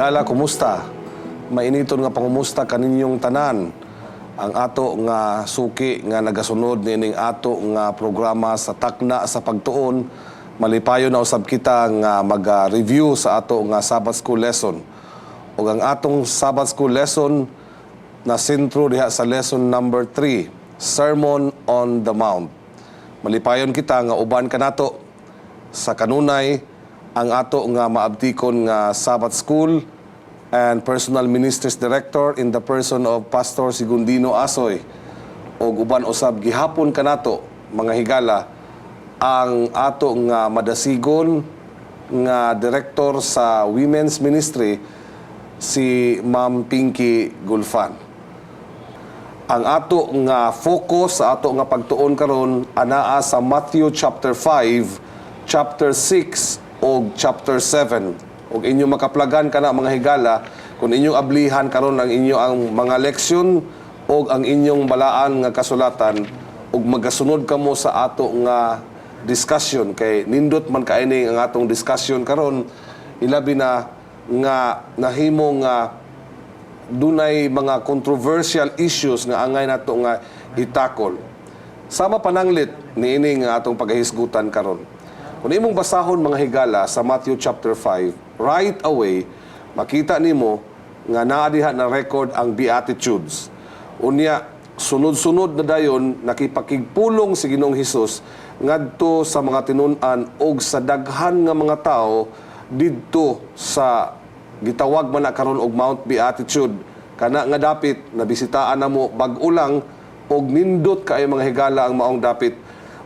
higala, kumusta? Mainiton nga pangumusta kaninyong tanan. Ang ato nga suki nga nagasunod nining ato nga programa sa takna sa pagtuon. Malipayo na usab kita nga mag-review sa ato nga Sabbath School lesson. O ang atong Sabbath School lesson na sentro diha sa lesson number 3, Sermon on the Mount. Malipayon kita nga uban kanato sa kanunay ang ato nga maabtikon nga Sabbath School and Personal Ministries Director in the person of Pastor Sigundino Asoy. O uban usab gihapon kanato mga higala ang ato nga madasigon nga director sa Women's Ministry si Ma'am Pinky Gulfan. Ang ato nga focus sa ato nga pagtuon karon anaa sa Matthew chapter 5, chapter 6 o chapter 7. Og inyo makaplagan kana mga higala kung inyong ablihan karon ang inyo ang mga leksyon o ang inyong balaan nga kasulatan ug magasunod kamo sa ato nga discussion kay nindot man kaini ang atong discussion karon ilabi na nga nahimo nga dunay mga controversial issues nga angay nato nga itakol. Sama pananglit niini nga atong paghisgutan karon. Kung imong basahon mga higala sa Matthew chapter 5, right away makita nimo nga naa diha na record ang Beatitudes. Unya sunod-sunod na dayon nakipakigpulong si Ginoong Hesus ngadto sa mga tinun-an og sa daghan nga mga tao didto sa gitawag man na karon og Mount Beatitude kana nga dapit nabisitaan namo bag-o lang og nindot kay mga higala ang maong dapit.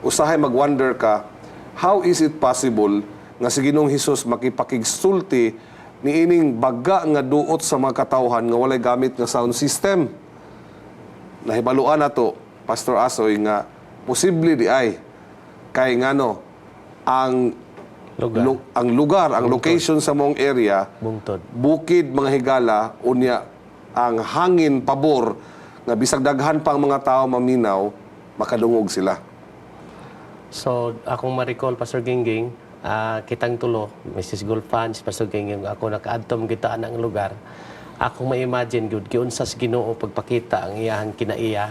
Usahay mag-wonder ka, how is it possible nga si Ginoong Hesus makipakigsulti niining baga nga duot sa mga katawhan nga walay gamit nga sound system? Nahibaluan nato Pastor Asoy nga posible di ay kay ngano ang lugar, ang location sa mong area, bungtod, bukid mga higala, unya ang hangin pabor nga bisag daghan pang mga tao maminaw, makadungog sila. So, akong ma-recall, Pastor Gingging, kitang tulo, Mrs. Gulfan, si Pastor Gingging, ako nakaadtom kita ang lugar. Akong ma-imagine, good, kiunsas Ginoo pagpakita ang iyang kinaiya,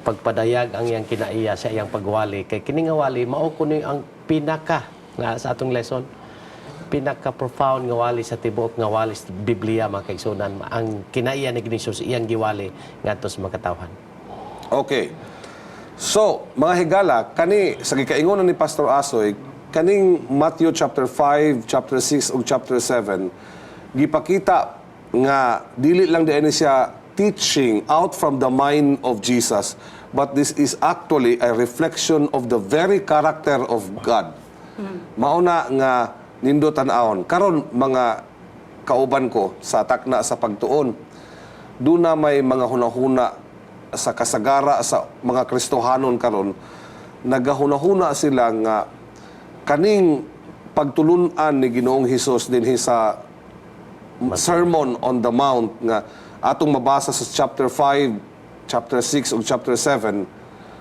pagpadayag ang iyang kinaiya sa iyang pagwali. Kay kining nga wali, mao kuno ang pinaka nga sa atong lesson, pinaka-profound nga wali sa tibuok nga wali sa Biblia, mga kaigsunan, ang kinaiya ni Ginoong iyang giwali ngadto sa mga katawhan. Okay. So, mga higala, kani sa gikaingonan ni Pastor Asoy, kaning Matthew chapter 5, chapter 6 ug chapter 7, gipakita nga dili lang diay siya teaching out from the mind of Jesus, but this is actually a reflection of the very character of God. Mauna nga nindo tan-awon karon mga kauban ko sa takna sa pagtuon, duna may mga hunahuna sa kasagara sa mga Kristohanon karon, nagahunahuna sila nga kaning pagtulunan ni Ginoong Hesus dinhi sa Sermon on the Mount nga atong mabasa sa chapter 5, chapter 6 ug chapter 7,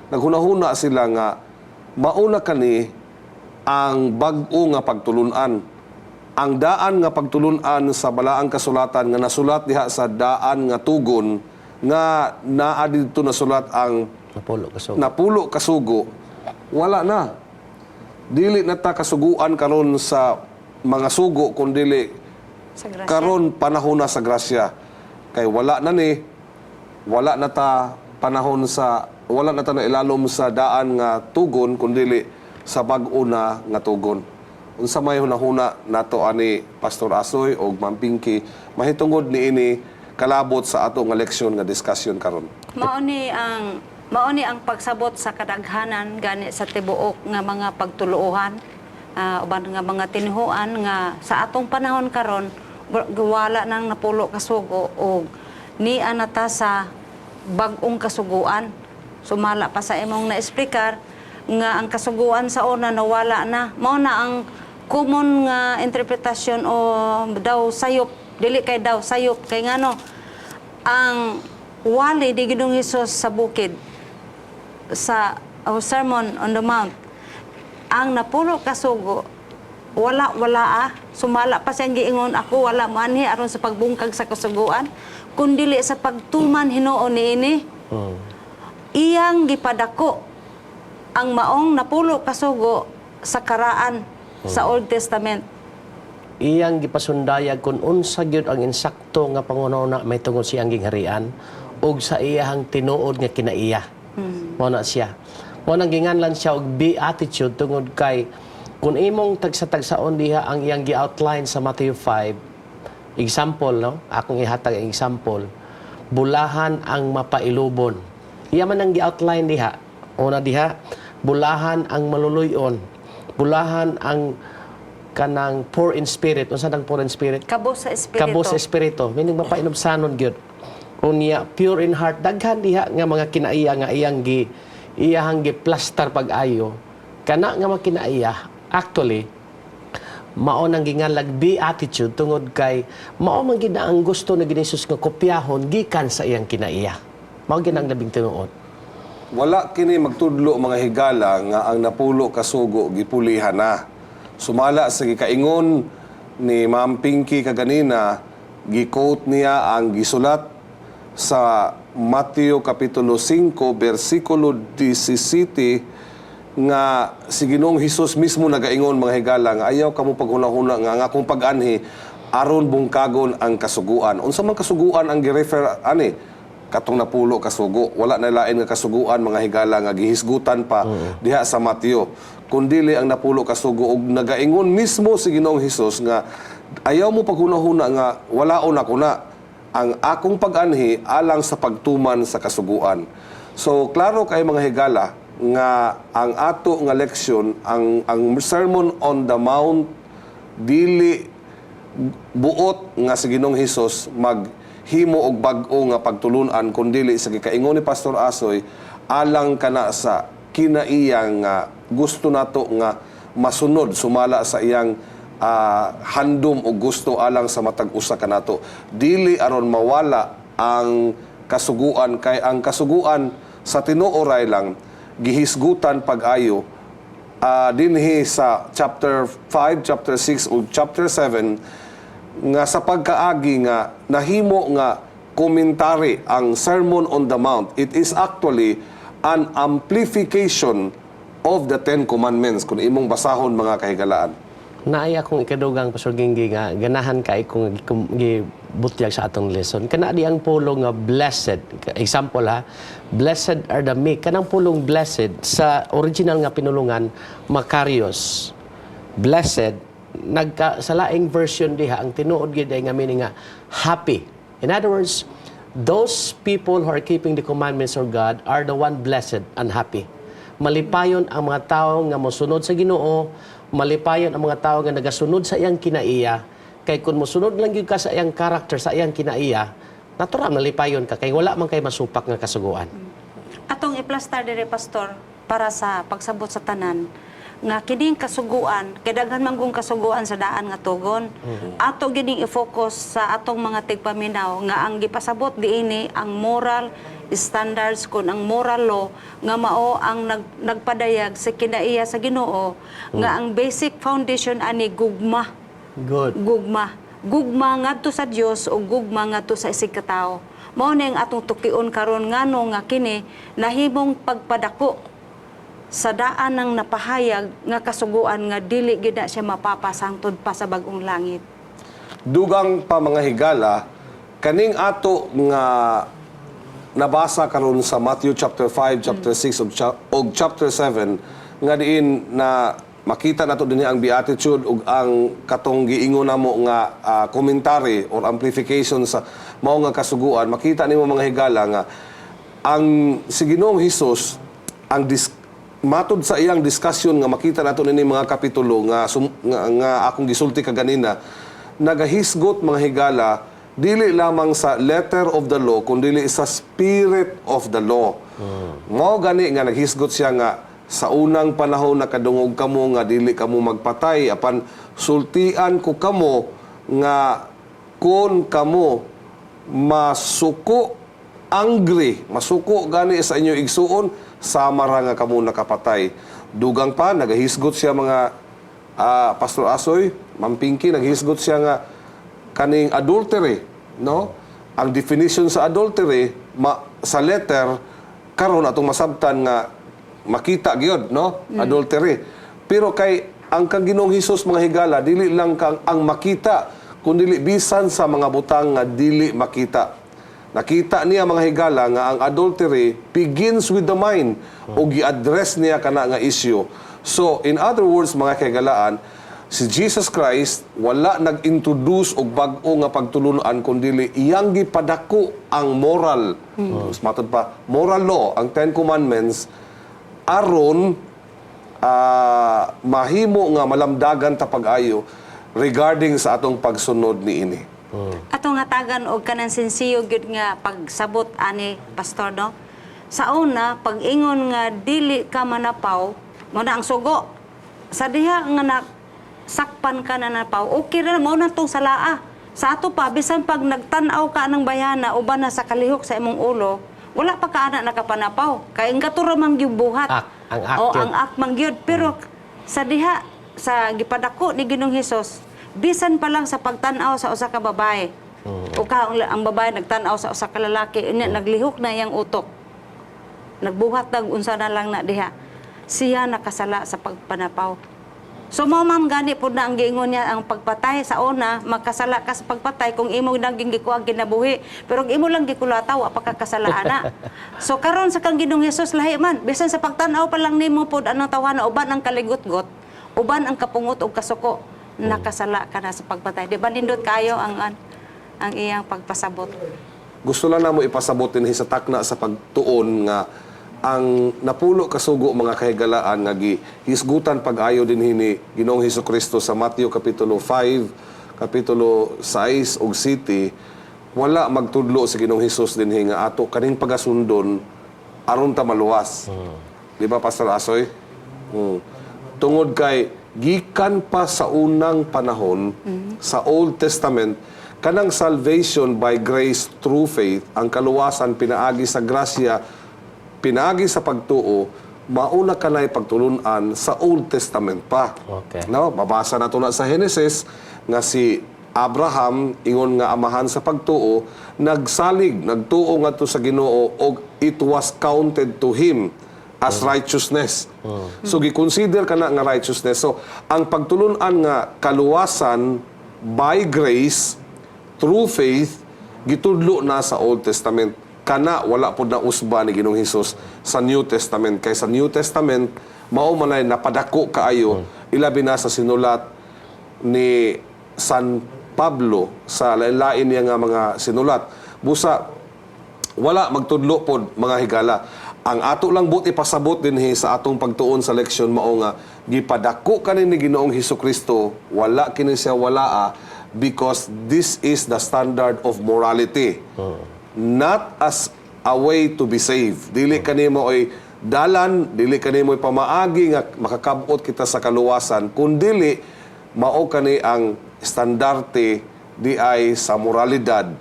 naghunahuna sila nga mauna kani ang bag-o nga pagtulunan. Ang daan nga pagtulunan sa balaang kasulatan nga nasulat diha sa daan nga tugon nga naa dito nasulat ang napulo kasugo, wala na. Dili na ta kasuguan karon sa mga sugo kundi karon panahon na sa grasya. Kay wala na wala na ta panahon sa wala na ta na ilalom sa daan nga tugon kundi sa bag-o na nga tugon. Unsa may hunahuna nato ani Pastor Asoy o Ma'am Pinky mahitungod niini kalabot sa ato nga leksyon nga discussion karon. Mauni ang pagsabot sa kadaghanan gani sa tibuok nga mga pagtuluohan, uban nga mga tinuhuan nga sa atong panahon karon wala nang napulo kasugo o ni anata sa bag-ong kasuguan. Sumala pa sa imong na-explicar nga ang kasuguan sa una nawala na. Mao na ang common nga interpretasyon o daw sayop, dili kay daw sayop kay ngano ang wali di Ginoong Hesus sa bukid sa Sermon on the Mount, ang napulo kasugo wala sumala pa siyang giingon ako wala manhi aron sa pagbungkag sa kasuguan kundili sa pagtuman hinuon niini. Iyang gipadako ang maong napulo kasugo sa karaan sa Old Testament. Iyang gipasundayag kung unsa gyud ang insakto nga pangunahuna may tungod siyang gingharian ug sa iyahang tinuod nga kinaiya. Mao na siya. Mao nang ginganlan siya og beatitude tungod kay kung imong tagsa-tagsaon diha ang iyang gi-outline sa Matthew 5, example, no? Akong ihatag ang example. Bulahan ang mapailubon. Iya man ang gi-outline diha. Una diha, bulahan ang maluluyon. Bulahan ang kanang poor in spirit. Unsa nang poor in spirit? Kabo sa espiritu. Kabo sa espiritu. Meaning mapainubsanon gyud. Unya pure in heart. Daghan diha nga mga kinaiya nga iyahang gi-plaster pag-ayo. Kana nga mga kinaiya, actually, mao nang gingalag beatitude tungod kay mao man gid ang gusto na ginisus nga kopyahon gikan sa iyang kinaiya. Mao gid ang labing tinuod. Wala kini magtudlo mga higala nga ang napulo kasugo gipulihan na. Sumala sa gikaingon ni Ma'am Pinky kaganina, gi-quote niya ang gisulat sa Mateo Kapitulo 5, versikulo 17, nga si Ginoong Hesus mismo nagaingon mga higala nga ayaw kamo paghuna-huna nga ang akong pag-anhi aron bungkagon ang kasuguan. Unsa man kasuguan ang gi-refer ani? Katong napulo kasugo. Wala na lain nga kasuguan mga higala nga gihisgutan pa diha sa Mateo. Kundili ang napulo kasugo ug nagaingon mismo si Ginoong Hesus nga ayaw mo paghuna-huna nga walaon ako na ang akong pag-anhi alang sa pagtuman sa kasuguan. So klaro kay mga higala nga ang ato nga leksyon ang Sermon on the Mount dili buot nga si Ginoong Hesus maghimo og bag-o nga pagtulunan kundi sa gikaingon ni Pastor Asoy alang kana sa kinaiyang gusto nato nga masunod sumala sa iyang handom o gusto alang sa matag usa kanato. Dili aron mawala ang kasuguan kay ang kasuguan sa tinuoray lang gihisgutan pag-ayo dinhi sa chapter 5, chapter 6 ug chapter 7 nga sa pagkaagi nga nahimo nga komentary ang Sermon on the Mount. It is actually an amplification of the Ten Commandments kung imong basahon mga kahigalaan. Naaya akong ikadugang Pastor Gingy nga ganahan kay kung gibutyag sa atong lesson. Kana di ang pulong nga blessed. Example ha, blessed are the meek. Kanang pulong blessed sa original nga pinulungan Macarius. Blessed sa laing version diha ang tinuod gid ay nga meaning nga happy. In other words, those people who are keeping the commandments of God are the one blessed and happy. Malipayon ang mga tao nga mosunod sa Ginoo, malipayon ang mga tao nga nagasunod sa iyang kinaiya. Kay kung mosunod lang gyud ka sa iyang karakter, sa iyang kinaiya, natural malipayon ka kay wala man kay masupak nga kasuguan. Atong iplastar dire pastor para sa pagsabot sa tanan nga kining kasuguan kay daghan man gong kasuguan sa daan nga tugon. Ato gining i-focus sa atong mga tigpaminaw nga ang gipasabot diini ang moral standards kun ang moral law nga mao ang nagpadayag sa kinaiya sa Ginoo nga ang basic foundation ani gugma. Good. Gugma ngadto sa Dios o gugma ngadto sa isig ka tawo. Mao ning atong tukion karon ngano nga kini nahimong pagpadako sa daan ng napahayag nga kasuguan nga dili gid na siya mapapasangtod pa sa bag-ong langit. Dugang pa mga higala kaning ato nga nabasa karon sa Matthew chapter 5, chapter 6 ug chapter 7 nga diin na makita nato dinhi ang beatitude ug ang katong giingon namo nga commentary or amplification sa mao nga kasuguan. Makita nimo mga higala nga ang si Ginoong Hesus ang matod sa iyang discussion nga makita nato nini mga kapitulo nga akong gisulti kaganina nagahisgot mga higala dili lamang sa letter of the law kundi sa spirit of the law. Mao gani nga naghisgot siya nga sa unang panahon nakadungog kamo nga dili kamo magpatay apan sultian ko kamo nga kun kamo masuko angry masuko gani sa inyo igsuon sama ra nga kamo nakapatay. Dugang pa nagahisgot siya mga Pastor Asoy, Ma'am Pinky, naghisgot siya nga kaning adultery, no? Ang definition sa adultery sa letter karon atong masabtan nga makita gyud, no? Adultery. Pero kay ang kang Ginoong Hesus mga higala dili lang kang ang makita kundi bisan sa mga butang nga dili makita. Nakita niya mga higala nga ang adultery begins with the mind o gi-address niya kana nga issue. So in other words mga kahigalaan, si Jesus Christ wala nag-introduce og bag-o nga pagtulunan kundi iyang gipadako ang moral. Matod pa, moral law, ang Ten Commandments aron mahimo nga malamdagan ta pag-ayo regarding sa atong pagsunod niini. Atong hatagan og kanang sensiyo gyud nga pagsabot ani pastor no. Sa una pag-ingon nga dili ka manapaw mo na ang sugo. Sa diha nga sakpan ka na napaw, okay ra mo na tong salaa. Sa ato pa bisan pag nagtan-aw ka ng bayana uban na sa kalihok sa imong ulo, wala pa ka ana nakapanapaw. Kay ang gatura man gyud buhat. Ang act O yun. ang act man gyud pero sa diha sa gipadako ni Ginoong Hesus, bisan pa lang sa pagtan-aw sa usa ka babae. O ang babae nagtan-aw sa usa ka lalaki, naglihok na iyang utok. Nagbuhat nag unsa na lang na diha. Siya nakasala sa pagpanapaw. So mao ma'am gani pud na ang giingon niya ang pagpatay sa una makasala ka sa pagpatay kung imo naging gikuha kinabuhi pero kung imo lang gikulataw wa pa ka kasala ana. So karon sa kang Ginoong Hesus lahi man bisan sa pagtan-aw pa lang nimo pud anong tawhana uban ang kaligot-got uban ang kapungot ug kasuko nakasala ka na sa pagpatay. Di ba nindot kayo ang iyang pagpasabot. Gusto lang namo ipasabot din sa takna sa pagtuon nga ang napulo kasugo mga kahigalaan nga gihisgutan pag-ayo din hini Ginoong Hesukristo sa Mateo kapitulo 5, kapitulo 6 ug 7 wala magtudlo si Ginoong Hesus din nga ato kaning pagasundon aron ta maluwas. Di ba Pastor Asoy? Tungod kay gikan pa sa unang panahon sa Old Testament kanang salvation by grace through faith ang kaluwasan pinaagi sa grasya pinaagi sa pagtuo, mauna ka na pagtulunan sa Old Testament pa. Okay. No? Mabasa na ito na sa Genesis nga si Abraham, ingon nga amahan sa pagtuo, nagsalig, nagtuo nga to sa Ginoo og it was counted to him as righteousness. So, giconsider ka na nga righteousness. So, ang pagtulunan nga kaluwasan by grace, through faith, gitudlo na sa Old Testament. Kana wala po na usba ni Ginoong Hesus sa New Testament. Kay sa New Testament, mao man ay napadako kaayo, ilabi na sa sinulat ni San Pablo sa lain-lain niya nga mga sinulat. Busa, wala magtudlo po mga higala. Ang ato lang buti pasabot din sa atong pagtuon sa leksyon mao nga gipadako kanin ni Ginoong Hesukristo, wala kini siya walaa because this is the standard of morality. Not as a way to be saved. Dili kanimo ay dalan, dili kanimo ay pamaagi nga makakabot kita sa kaluwasan, kundili mao kani ang estandarte di ay sa moralidad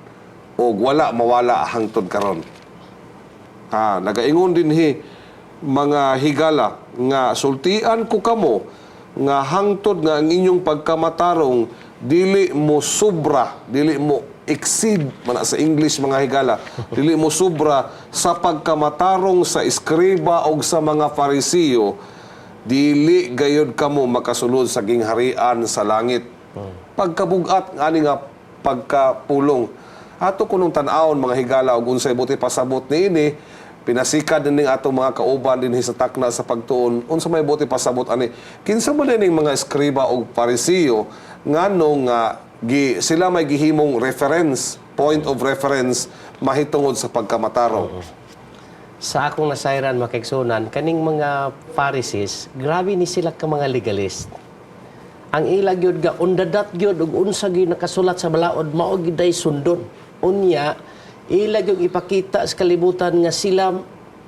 o wala mawala hangtod karon. Nagaingon din mga higala nga sultian ko kamo nga hangtod nga ang inyong pagkamatarong dili mo sobra, dili mo exceed man sa English mga higala, dili mo sobra sa pagkamatarong sa eskriba o sa mga Farisiyo, dili gayud kamo makasulod sa gingharian sa langit. Pagkabugat ani nga pagkapulong. Ato kunong tan-awon mga higala og unsay buti pasabot niini, pinasikad din atong mga kauban din sa takna sa pagtuon. Unsa may buti pasabot ani? Kinsa man ning mga eskriba o Farisiyo nganong sila may gihimong reference, point of reference, mahitungod sa pagkamatarong. Sa akong nasayran makigsunan, kaning mga Pharisees, grabe ni sila ka mga legalist. Ang ilag yun ga, undadat yun, ug unsa gyud nakasulat sa balaod, mao giday sundon. Unya, ilag yung ipakita sa kalibutan nga sila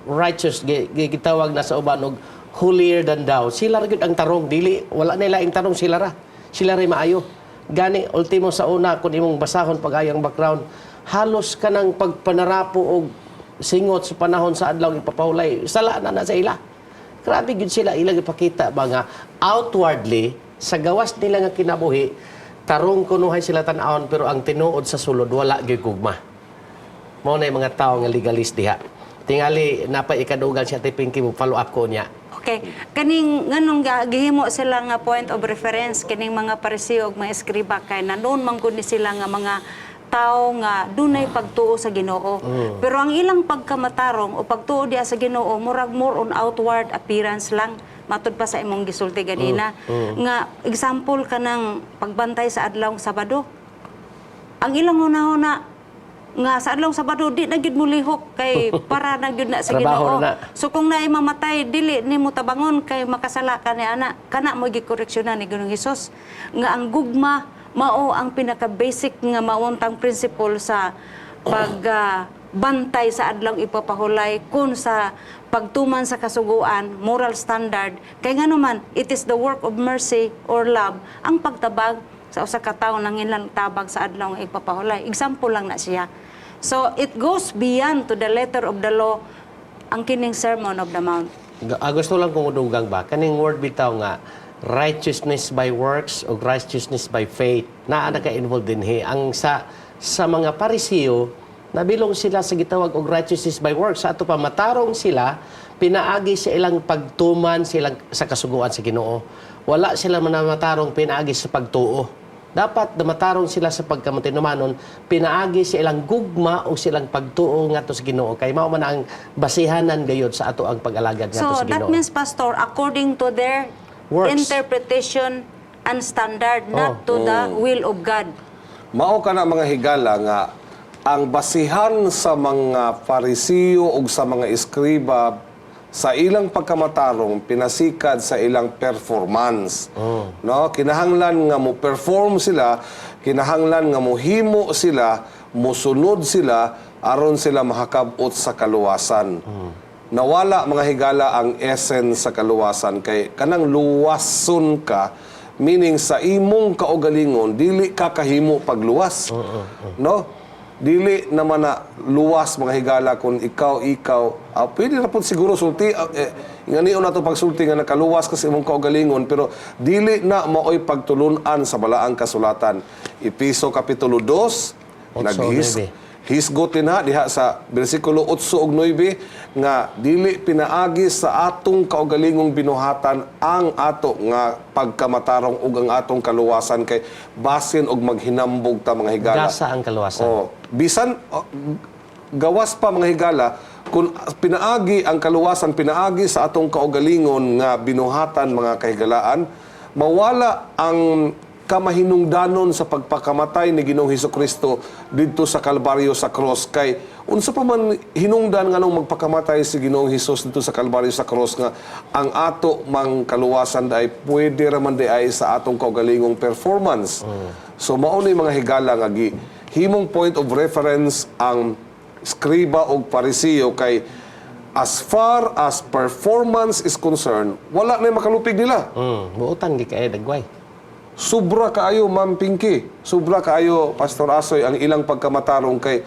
righteous, gitawag na sa uban og holier than thou. Sila ra gyud ang tarong, dili, wala nila ang tarong sila ra. Sila ray maayo. Gani, ultimo sa una, kung imong basahon pag-ayang background, halos ka ng pagpanarapo o singot sa panahon sa adlaw ipapahulay, sala na sa ila. Grabe yun sila, ilang ipakita ba nga, outwardly, sa gawas nila nga kinabuhi, tarong kunuhay sila tan-awon pero ang tinuod sa sulod wala gyud gugma. Mao na yung mga tao nga legalist diha. Tingali napay ikadugan siya ti Pinky mo follow up ko niya. Okay. Kaning nganong gihimo sila nga point of reference kining mga parisiyo ug mga eskriba kay nanon man gud ni sila nga mga tao nga dunay pagtuo sa Ginoo. Pero ang ilang pagkamatarong o pagtuo diha sa Ginoo murag more on outward appearance lang. Matud pa sa imong gisulti ganina nga example kanang pagbantay sa adlawng Sabado. Ang ilang una-una nga sa adlawng Sabado di na gyud mo lihok kay para na gyud na sa Trabaho Ginoo. na. So kung naay mamatay dili nimo tabangon kay makasala ka ni ana kana mo gikoreksyonan ni Ginoong Hesus nga ang gugma mao ang pinaka-basic nga mauntang principle sa bantay sa adlawng ipapahulay kun sa pagtuman sa kasuguan, moral standard. Kay nga naman, it is the work of mercy or love ang pagtabag sa usa ka tawo nang ilang tabag sa adlawng ipapahulay. Example lang na siya. So it goes beyond to the letter of the law ang kining Sermon of the Mount. Gusto lang kong udugang ba, kaning word bitaw nga, righteousness by works o righteousness by faith, naa na ka-involved din ang sa mga parisiyo, nabilong sila sa gitawag og righteousness by works. Sa ato pa matarong sila, pinaagi sa ilang pagtuman silang sa kasuguan sa Ginoo. Wala sila matarong pinaagi sa pagtuo. Dapat matarong sila sa pagkamatinumanon, pinaagi sa ilang gugma o silang pagtuo ngadto sa Ginoo. Kay mao man ang basihanan gayud sa ato ang pag-alagad ngadto So sa Ginoo. that means, Pastor, according to their Works. interpretation and standard, not to the will of God. Mao ka na mga higala nga ang basihan sa mga Parisiyo o sa mga eskriba sa ilang pagkamatarong pinasikad sa ilang performance. No, kinahanglan nga mo perform sila, kinahanglan nga mo himo sila, mosunod sila aron sila makakabot sa kaluwasan. Nawala mga higala ang essence sa kaluwasan kay kanang luwason ka, meaning sa imong kaugalingon dili ka kahimo pagluwas. No? Dili naman na luwas mga higala kung ikaw pwede na po siguro sulti nganion nato pagsulti nga nakaluwas kasi imong kaugalingon pero dili na maoy pagtulunan sa balaang kasulatan. Episo kapitulo 2 hisgotin ha diha sa bersikulo 8 ug 9 nga dili pinaagi sa atong kaugalingong binuhatan ang ato nga pagkamatarong ug ang atong kaluwasan kay basin og maghinambog ta mga higala. Gasa ang kaluwasan. Bisan gawas pa mga higala kung pinaagi ang kaluwasan pinaagi sa atong kaugalingon nga binuhatan mga kahigalaan mawala ang kamahinungdanon sa pagpakamatay ni Ginoong Hesukristo didto sa Kalbaryo sa cross kay unsa pa man hinungdan nganong magpakamatay si Ginoong Hesus didto sa Kalbaryo sa cross nga ang ato mang kaluwasan ay pwede ra man ay sa atong kaugalingong performance. So mao ni mga higala nga himong point of reference ang skriba o parisiyo kay as far as performance is concerned wala na makalupig nila. Buutan gi kay dagway. Sobra kaayo, Ma'am Pinky. Sobra kaayo, Pastor Asoy, ang ilang pagkamatarong kay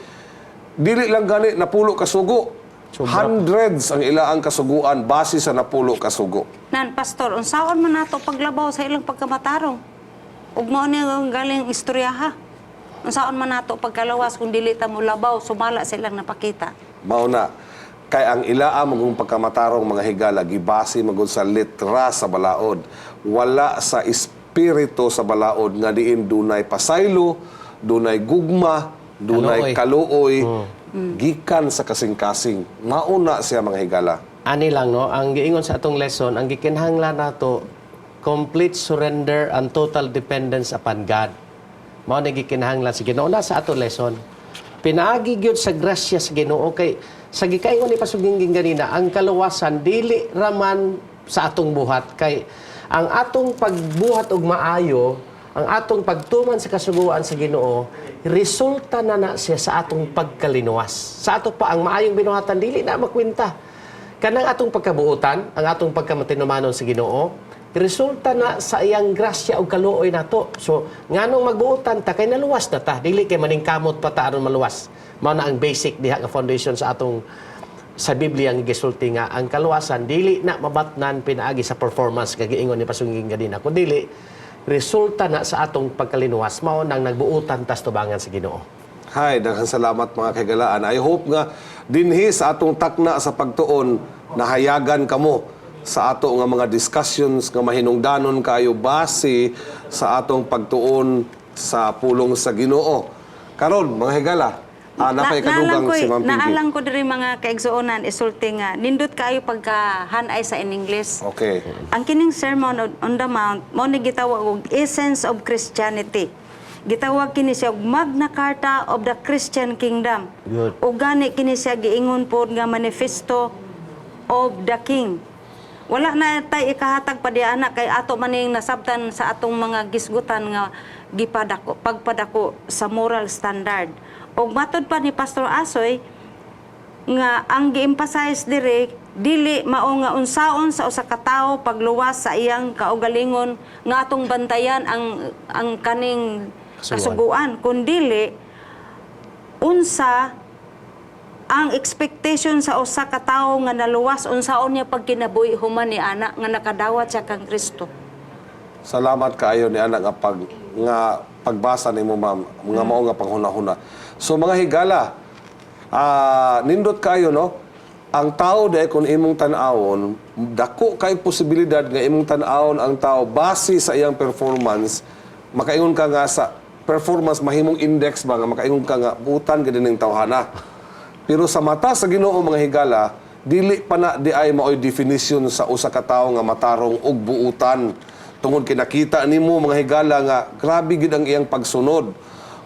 dili lang gani napulo kasugo. Hundreds ang ilaang kasuguan base sa napulo kasugo. Nan, Pastor, unsaon man nato paglabaw sa ilang pagkamatarong? Ug mao ni ang galing istoryaha. Unsaon man nato pagkalawas kung dili ta mo labaw sumala sa ilang napakita. Mao na kay ang ilaa magong pagkamatarong mga higala gibase magud sa litra sa balaod. Wala sa espiritu sa balaod nga diin dunay pasaylo, dunay gugma, dunay kaluoy, gikan sa kasing-kasing. Mauna siya mga higala. Ani lang no, ang giingon sa atong lesson, ang gikinahanglan nato complete surrender and total dependence upon God. Mao ni gikinahanglan sa Ginoo na sa atong lesson. Pinaagi gyud sa grasya sa Ginoo kay sa gikaingon ni Pasuginging ganina, ang kaluwasan dili raman sa atong buhat kay ang atong pagbuhat og maayo, ang atong pagtuman sa kasuguan sa Ginoo, resulta na siya sa atong pagkalinuwas. Sa ato pa ang maayong binuhatan dili na makwenta. Kanang atong pagkabuutan, ang atong pagkamatinumanon sa Ginoo, resulta na sa iyang grasya o kaluoy nato. So, nganong magbuutan ta kay naluwas na ta, dili kay maningkamot pa ta aron maluwas. Mao na ang basic diha nga foundation sa atong sa Biblia ang gisulti nga ang kaluwasan dili na mabatnan pinaagi sa performance kag giingon ni Pasuging ganina kun dili resulta na sa atong pagkalinuwas mao nang nagbuutan tas tubangan sa Ginoo. Hay, daghang salamat mga kaigalaan. I hope nga dinhi sa atong takna sa pagtuon nahayagan kamo sa ato nga mga discussions nga mahinungdanon kayo base sa atong pagtuon sa pulong sa Ginoo. Karon mga higala, napay kadugang si Ma'am Pinky. Naalang ko diri mga kaigsuonan isulti nga nindot kayo pagkahanay sa in English. Okay. Ang kining Sermon on the Mount mo ni gitawag og Essence of Christianity. Gitawag kini siya og Magna Carta of the Christian Kingdom. Good. O gani kini siya giingon pod nga Manifesto of the King. Wala na tay ikahatag pa di anak kay ato maning nasabtan sa atong mga gisgutan nga pagpadako sa moral standard. Og matod pa ni Pastor Asoy nga ang gi-emphasize dire dili mao nga unsaon sa usa ka tawo pagluwas sa iyang kaugalingon nga atong bantayan ang kaning kasuguan kundili unsa ang expectation sa usa ka tawo nga naluwas unsaon niya pagkinabuhi human ni ana nga nakadawat siya kang Kristo. Salamat kaayo ni anak nga pagbasa nimo ma'am nga mao nga panghuna-huna. So mga higala, nindot kayo no. Ang tao dahil kung imong tan-awon, dako kay posibilidad nga imong tan-awon ang tao base sa iyang performance, makaingon ka nga sa performance mahimong index ba nga makaingon ka nga butan gid ning tawhana. Pero sa mata sa Ginoo mga higala, dili pa na di ay maoy definition sa usa ka tawo nga matarong og buutan. Tungod kay nakita nimo mga higala nga grabe gid ang iyang pagsunod.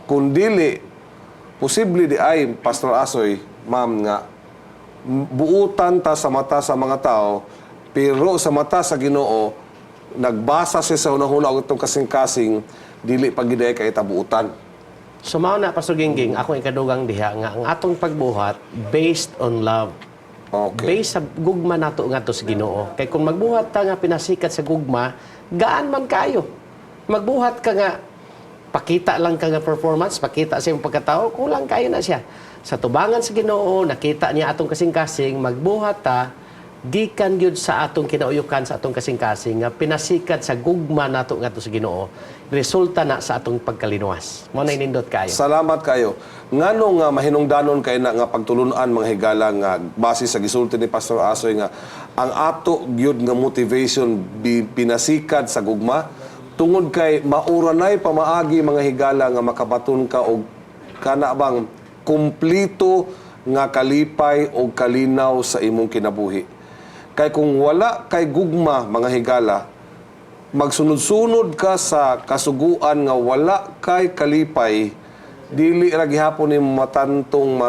Kung dili posible di ay Pastor Asoy, ma'am nga buutan ta sa mata sa mga tao, pero sa mata sa Ginoo nagbasa siya sa hunahuna og itong kasing-kasing dili pa gid ay kay tabuutan. So mao na Pastor Gingging, akong ikadugang diha nga ang atong pagbuhat based on love. Okay. Based sa gugma nato ngadto sa Ginoo. Kay kung magbuhat ta nga pinasikat sa gugma, gaan man kayo. Magbuhat ka nga pakita lang ka nga performance, pakita sa iyong pagkatao, kulang kayo na siya. Sa tubangan sa Ginoo, nakita niya atong kasing-kasing, magbuhat ta gikan gyud sa atong kinauyukan sa atong kasing-kasing nga pinasikat sa gugma nato ngadto sa Ginoo. Resulta na sa atong pagkalinuwas. Mo na inindot kayo. Salamat kayo. Ngano nga mahinungdanon kay na nga pagtulunan mga higala nga base sa gisulti ni Pastor Asoy nga ang ato gyud nga motivation pinasikat sa gugma tungod kay mauranay pamaagi mga higala nga makabaton ka og kana bang kumplito nga kalipay o kalinaw sa imong kinabuhi. Kay kung wala kay gugma mga higala, magsunod-sunod ka sa kasuguan nga wala kay kalipay, dili ra gihapon nimo matantong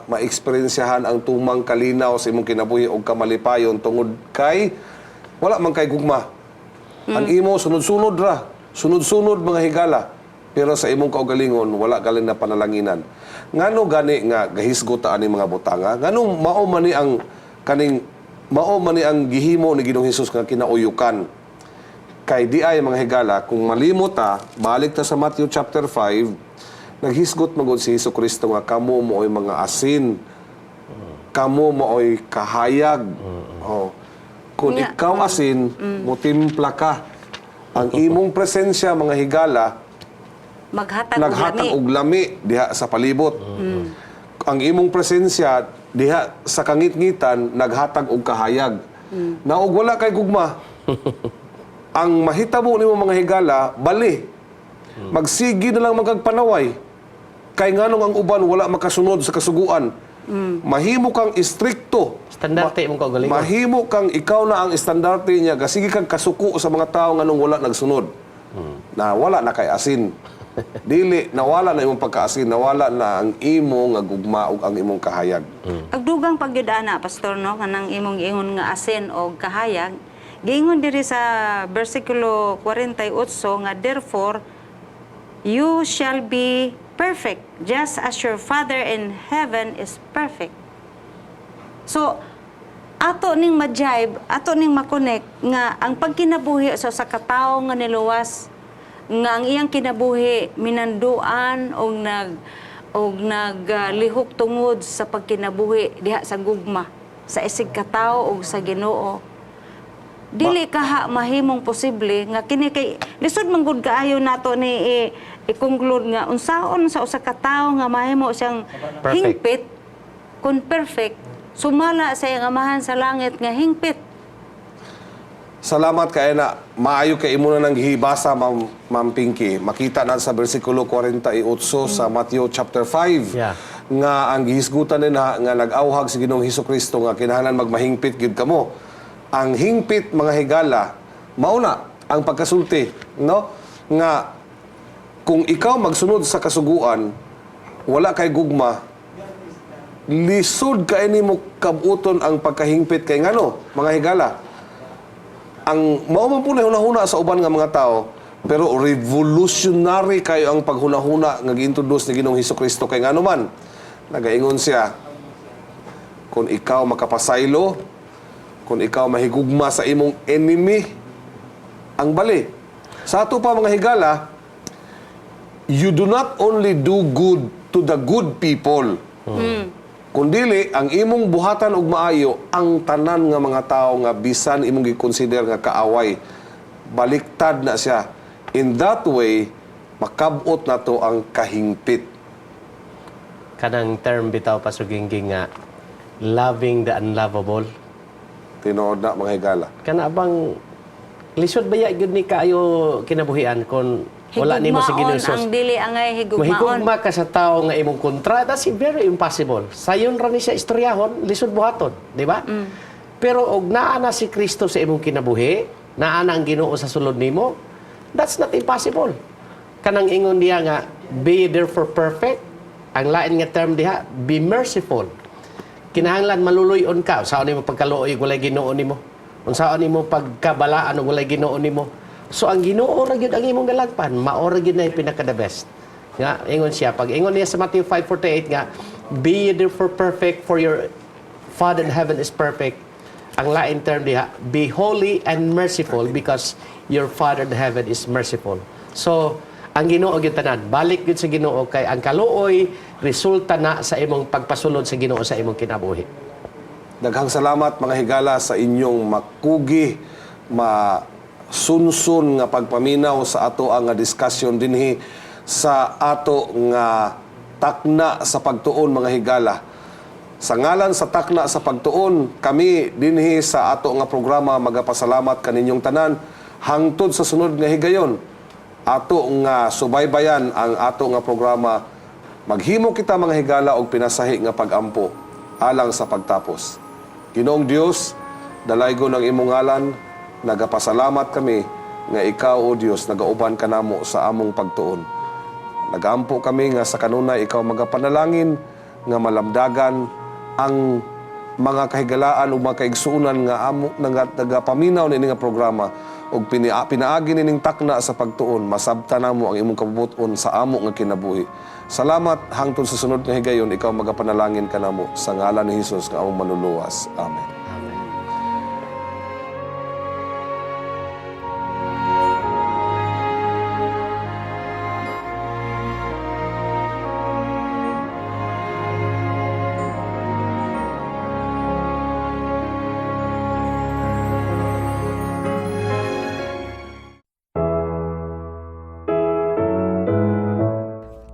ma-eksperyensyahan ang tumang kalinaw sa imong kinabuhi o kamalipayon tungod kay wala man kay gugma. Ang imo sunod-sunod ra, sunod-sunod mga higala, pero sa imong kaugalingon wala galing na panalanginan. Ngano gani nga gahisgot ta ani mga butanga? Ngano mao man ni ang kaning mao man ni ang gihimo ni Ginoong Hesus nga kinauyukan? Kay di ay mga higala, kung malimot ta, balik ta sa Matthew chapter 5, naghisgot magod si Hesukristo nga kamo mooy mga asin, kamo mooy kahayag. Oh. Kung Nga, ikaw asin, mutimpla ka. Ang imong presensya mga higala, naghatag og lami diha sa palibot. Ang imong presensya diha sa kangit-ngitan naghatag og kahayag. Naog wala kay gugma. Ang mahitabo nimo mga higala bali. Magsigi na lang magagpanaway. Kay nganong ang uban wala makasunod sa kasuguan. Mahimo kang istrikto. Standarte mong kaugalingon. Mahimo kang ikaw na ang estandarte niya. Sige kang kasuko sa mga tao nganong wala nagsunod. Na wala na kay asin. Dili, nawala na imong pagkaasin, nawala na ang imo nga gugma ug ang imong kahayag. Agdugang pagyudana pastor no kanang imong ingon nga asin o kahayag. Giingon diri sa bersikulo 48 nga therefore you shall be perfect just as your Father in heaven is perfect. So ato ning ma-jibe, ato ning makonek nga ang pagkinabuhi sa ka tawo nga niluwas nga ang iyang kinabuhi minanduan og naglihok tungod sa pagkinabuhi diha sa gugma sa isig ka tawo og sa Ginoo. dili kaha mahimong posible nga kini kay lisod man gud kaayo nato ni i-conclude nga unsaon sa usa ka tawo nga mahimo siyang Perfect. hingpit kun perfect sumala sa iyang amahan sa langit nga hingpit. Salamat kay na maayo kay imo na nang gihibasa Ma'am Pinky. Makita na sa bersikulo 48 sa Matthew chapter 5 Yeah. nga ang gihisgutan nila nga nag-awhag si Ginoong Hesukristo nga kinahanglan magmahingpit gyud kamo. Ang hingpit mga higala mauna ang pagkasulti, no? Nga kung ikaw magsunod sa kasuguan, wala kay gugma, lisod kay nimo kabuton ang pagkahingpit kay ngano mga higala. Ang mao man po na hunahuna sa uban nga mga tao, pero revolutionary kayo ang paghunahuna nga giintroduce ni Ginoong Hesukristo kay ngano man. Nagaingon siya, kung ikaw makapasaylo, kung ikaw mahigugma sa imong enemy, ang bali. Sa ato pa mga higala, you do not only do good to the good people, kundili ang imong buhatan og maayo ang tanan nga mga tao nga bisan imong gi-consider nga kaaway, baliktad na siya. In that way, makabot na to ang kahingpit. Kanang term bitaw Pastor Gingging nga loving the unlovable. Tinuod na mga higala. Kana bang lisod ba gyud ni kaayo kinabuhian kon wala nimo sa Higugmaon Ginoo ang dili angay higugmaon. mahigugma ka sa tao nga imong kontra, that's very impossible. Sayon ra ni siya istoryahon, lisod buhaton, di ba? Pero og naa na si Kristo sa imong kinabuhi, naa na ang Ginoo sa sulod nimo, that's not impossible. Kanang ingon diha nga be therefore perfect. Ang lain nga term diha, be merciful. Kinahanglan maluluyon ka, unsaon nimo pagkaluoy walay Ginoo nimo? Unsaon nimo pagkabalaan ug walay Ginoo nimo? So ang Ginoo ra gyud ang imong galagpan, mao ra gyud na pinaka the best. Nga ingon siya pag ingon niya sa Matthew 5:48 nga be ye therefore perfect for your Father in heaven is perfect. Ang lain term diha, be holy and merciful because your Father in heaven is merciful. So ang Ginoo gyud tanan, balik gyud sa Ginoo kay ang kaluoy resulta na sa imong pagpasulod sa Ginoo sa imong kinabuhi. Daghang salamat mga higala sa inyong makugi, masunsun nga pagpaminaw sa ato ang diskusyon dinhi sa ato nga takna sa pagtuon mga higala. Sa ngalan sa takna sa pagtuon, kami dinhi sa ato nga programa magapasalamat kaninyong tanan hangtod sa sunod nga higayon. Ato nga subaybayan ang ato nga programa. Maghimo kita mga higala og pinasahi nga pagampo alang sa pagtapos. Ginoong Dios, dalaygon ang imong ngalan, nagapasalamat kami nga ikaw o Dios nagauban kanamo sa among pagtuon. Nagampo kami nga sa kanunay ikaw magapanalangin nga malamdagan ang mga kahigalaan o mga kaigsuunan nga amo nagapaminaw ni nga programa ug pinaagi nining takna sa pagtuon masabta namo ang imong kabubuton sa amo nga kinabuhi. Salamat hangtod sa sunod nga higayon ikaw magapanalangin kanamo sa ngalan ni Hesus nga among manluluwas. Amen.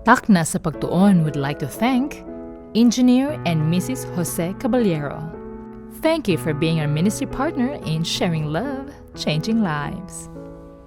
Takna sa Pagtuon would like to thank Engineer and Mrs. Jose Caballero. Thank you for being our ministry partner in sharing love, changing lives.